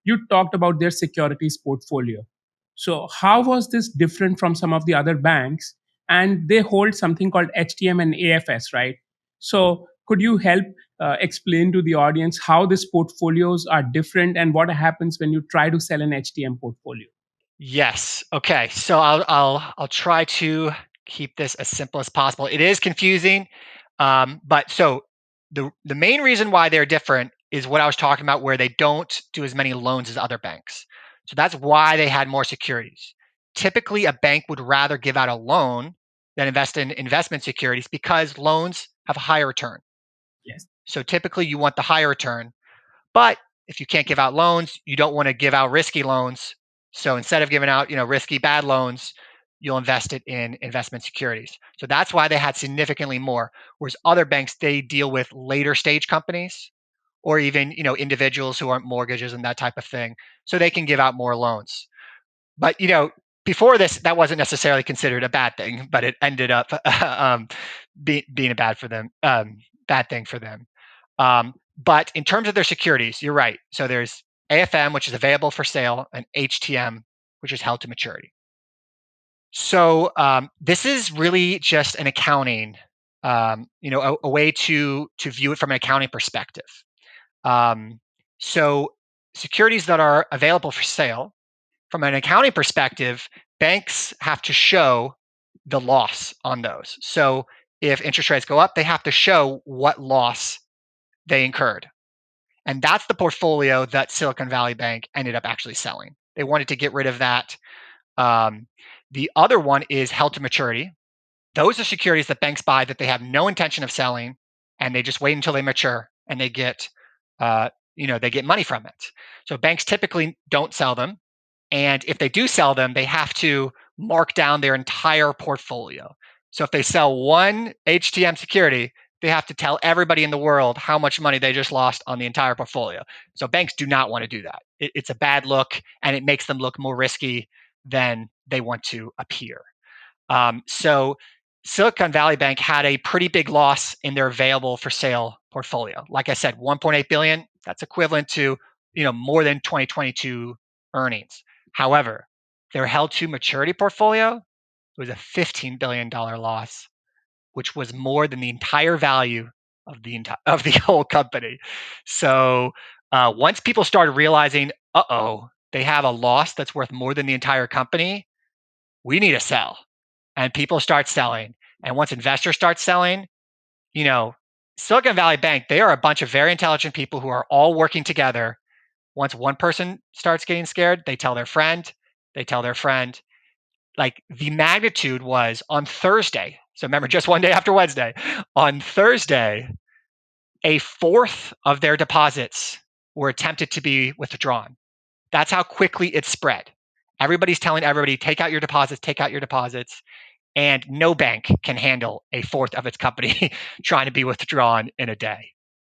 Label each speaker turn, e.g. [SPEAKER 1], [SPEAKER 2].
[SPEAKER 1] you talked about their securities portfolio. So, how was this different from some of the other banks? And they hold something called HTM and AFS, right? So, could you help explain to the audience how these portfolios are different and what happens when you try to sell an HTM portfolio?
[SPEAKER 2] Yes. Okay. So I'll try to keep this as simple as possible. It is confusing, but so the main reason why they're different is what I was talking about, where they don't do as many loans as other banks. So that's why they had more securities. Typically, a bank would rather give out a loan than invest in investment securities because loans have a higher return.
[SPEAKER 1] Yes.
[SPEAKER 2] So typically, you want the higher return. But if you can't give out loans, you don't want to give out risky loans. So instead of giving out, risky bad loans, you'll invest it in investment securities. So that's why they had significantly more. Whereas other banks, they deal with later stage companies or even, individuals who aren't mortgages and that type of thing. So they can give out more loans. But, before this, that wasn't necessarily considered a bad thing, but it ended up being a bad thing for them. But in terms of their securities, you're right. So there's AFM, which is available for sale, and HTM, which is held to maturity. So this is really just an accounting, a way to view it from an accounting perspective. So securities that are available for sale, from an accounting perspective, banks have to show the loss on those. So if interest rates go up, they have to show what loss they incurred. And that's the portfolio that Silicon Valley Bank ended up actually selling. They wanted to get rid of that. Um, the other one is held to maturity. Those are securities that banks buy that they have no intention of selling, and they just wait until they mature and they get money from it. So banks typically don't sell them, and if they do sell them, they have to mark down their entire portfolio. So if they sell one HTM security, they have to tell everybody in the world how much money they just lost on the entire portfolio. So banks do not want to do that. It's a bad look, and it makes them look more risky than they want to appear. So Silicon Valley Bank had a pretty big loss in their available for sale portfolio. Like I said, 1.8 billion. That's equivalent to more than 2022 earnings. However, their held to maturity portfolio was a $15 billion loss, which was more than the entire value of the whole company. So once people started realizing, they have a loss that's worth more than the entire company, we need to sell. And people start selling. And once investors start selling, you know, Silicon Valley Bank, they are a bunch of very intelligent people who are all working together. Once one person starts getting scared, they tell their friend, they tell their friend. Like the magnitude was on Thursday. So remember, just one day after Wednesday, on Thursday, a fourth of their deposits were attempted to be withdrawn. That's how quickly it spread. Everybody's telling everybody, take out your deposits, take out your deposits. And no bank can handle a fourth of its company trying to be withdrawn in a day.